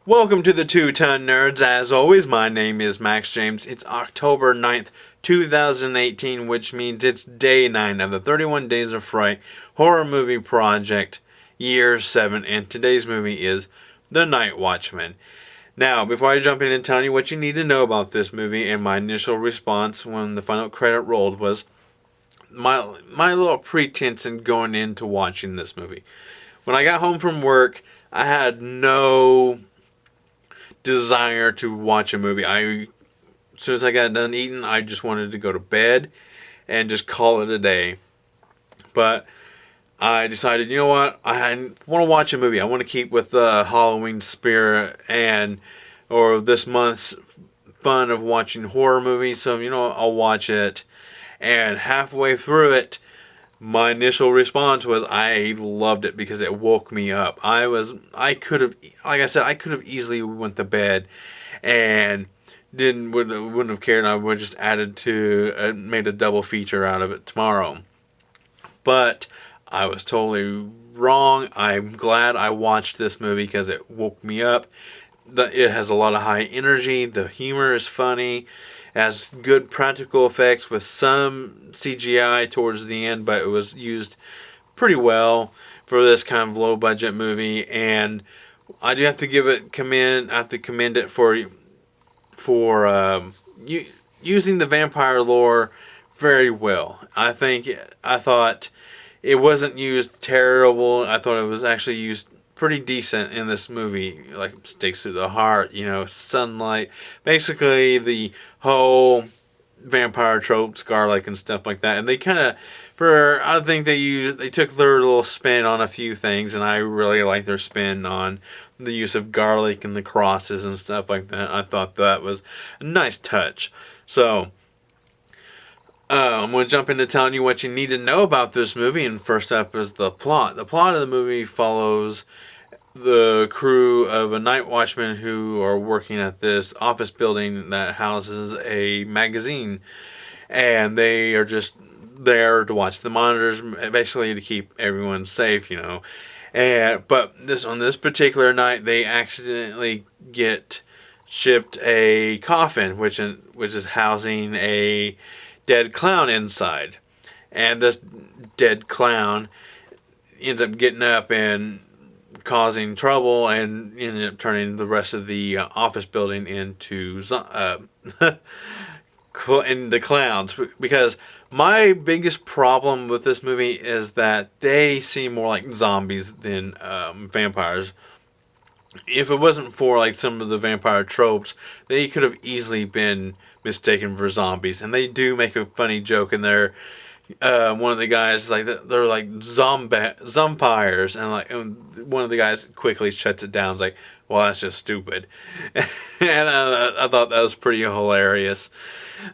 Welcome to the Two-Ton Nerds. As always, my name is Max James. It's October 9th, 2018, which means it's day 9 of the 31 Days of Fright horror movie project, year 7, and today's movie is The Night Watchman. Now, before I jump in and tell you what you need to know about this movie, and my initial response when the final credit rolled was my little pretense in going into watching this movie. When I got home from work, I had no desire to watch a movie. As soon as I got done eating, I just wanted to go to bed and just call it a day. But I decided, you know what? I want to watch a movie. I want to keep with the Halloween spirit or this month's fun of watching horror movies. So, I'll watch it. And halfway through it, my initial response was I loved it because it woke me up. I could have easily went to bed and wouldn't have cared. I would have just made a double feature out of it tomorrow. But I was totally wrong. I'm glad I watched this movie because it woke me up. It has a lot of high energy. The humor is funny. It has good practical effects with some CGI towards the end, but it was used pretty well for this kind of low budget movie. And I do have to commend it for using the vampire lore very well. I thought it wasn't used terrible. I thought it was actually used pretty decent in this movie, like stakes through the heart, sunlight, basically the whole vampire tropes, garlic and stuff like that. And they I think they took their little spin on a few things, and I really like their spin on the use of garlic and the crosses and stuff like that. I thought that was a nice touch. So I'm going to jump into telling you what you need to know about this movie, and first up is the plot. The plot of the movie follows the crew of a night watchman who are working at this office building that houses a magazine, and they are just there to watch the monitors, basically to keep everyone safe, But on this particular night, they accidentally get shipped a coffin, which is housing a dead clown inside, and this dead clown ends up getting up and causing trouble and ended up turning the rest of the office building into into clowns. Because my biggest problem with this movie is that they seem more like zombies than vampires. If it wasn't for like some of the vampire tropes, they could have easily been mistaken for zombies. And they do make a funny joke in there. One of the guys, like, they're like zompires, and one of the guys quickly shuts it down. It's like, well, that's just stupid. And I thought that was pretty hilarious.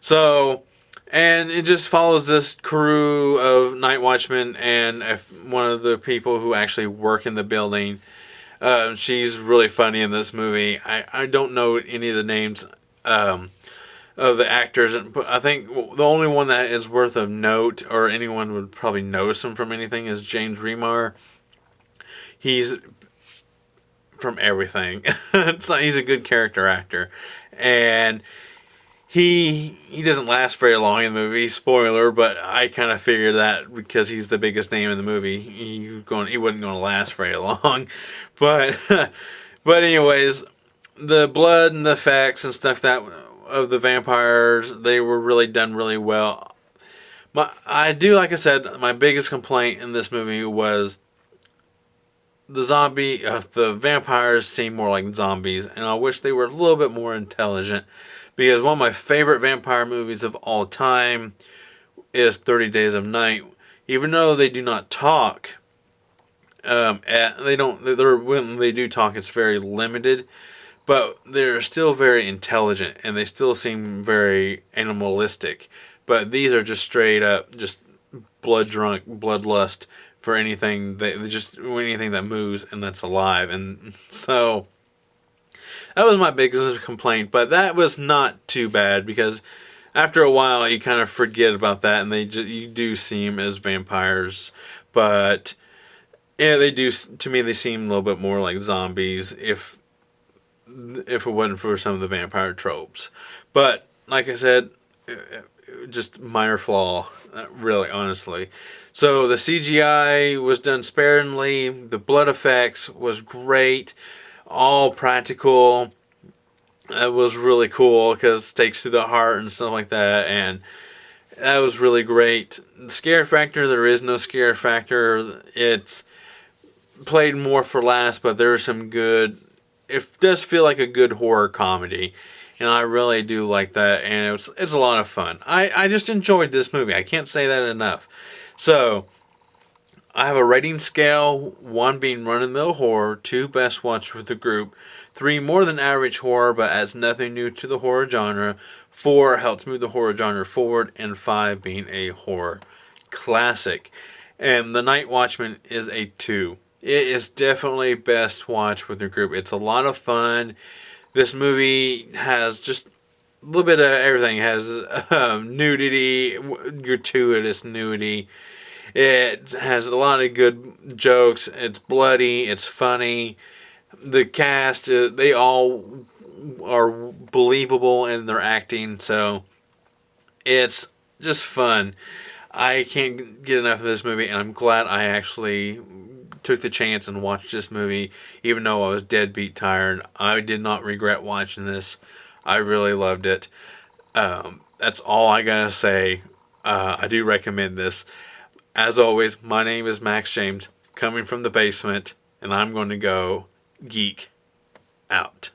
So, and it just follows this crew of night watchmen and one of the people who actually work in the building. She's really funny in this movie. I don't know any of the names of the actors, but I think the only one that is worth of note, or anyone would probably notice him from anything, is James Remar. He's from everything. He's a good character actor, and he doesn't last very long in the movie. Spoiler, but I kind of figured that because he's the biggest name in the movie, he wasn't going to last very long. But anyways, the blood and the effects and stuff of the vampires, they were really done really well. Like I said, my biggest complaint in this movie was the vampires seem more like zombies, and I wish they were a little bit more intelligent, because one of my favorite vampire movies of all time is 30 Days of Night. Even though they do not talk, when they do talk, it's very limited. But they're still very intelligent, and they still seem very animalistic. But these are just straight up, just blood-drunk, bloodlust for anything that moves and that's alive. And so that was my biggest complaint. But that was not too bad, because after a while you kind of forget about that, and you do see them as vampires. But yeah, they do. To me, they seem a little bit more like zombies. If if it wasn't for some of the vampire tropes. But like I said, just minor flaw, really, honestly. So the CGI was done sparingly. The blood effects was great, all practical. It was really cool because it takes to the heart and stuff like that, and that was really great. The scare factor, there is no scare factor. It's played more for laughs, but there are some good. It does feel like a good horror comedy, and I really do like that. And it's a lot of fun. I just enjoyed this movie. I can't say that enough. So I have a rating scale: 1 being run-of-the-mill horror, 2 best watch with the group, 3 more than average horror but adds nothing new to the horror genre, 4 helps move the horror genre forward, and 5 being a horror classic. And The Night Watchman is a 2. It is definitely best watch with your group. It's a lot of fun. This movie has just a little bit of everything. It has nudity, gratuitous nudity. It has a lot of good jokes. It's bloody. It's funny. The cast, they all are believable in their acting. So it's just fun. I can't get enough of this movie, and I'm glad I actually took the chance and watched this movie, even though I was deadbeat tired. I did not regret watching this. I really loved it. That's all I gotta say. I do recommend this. As always, my name is Max James, coming from the basement, and I'm going to go geek out.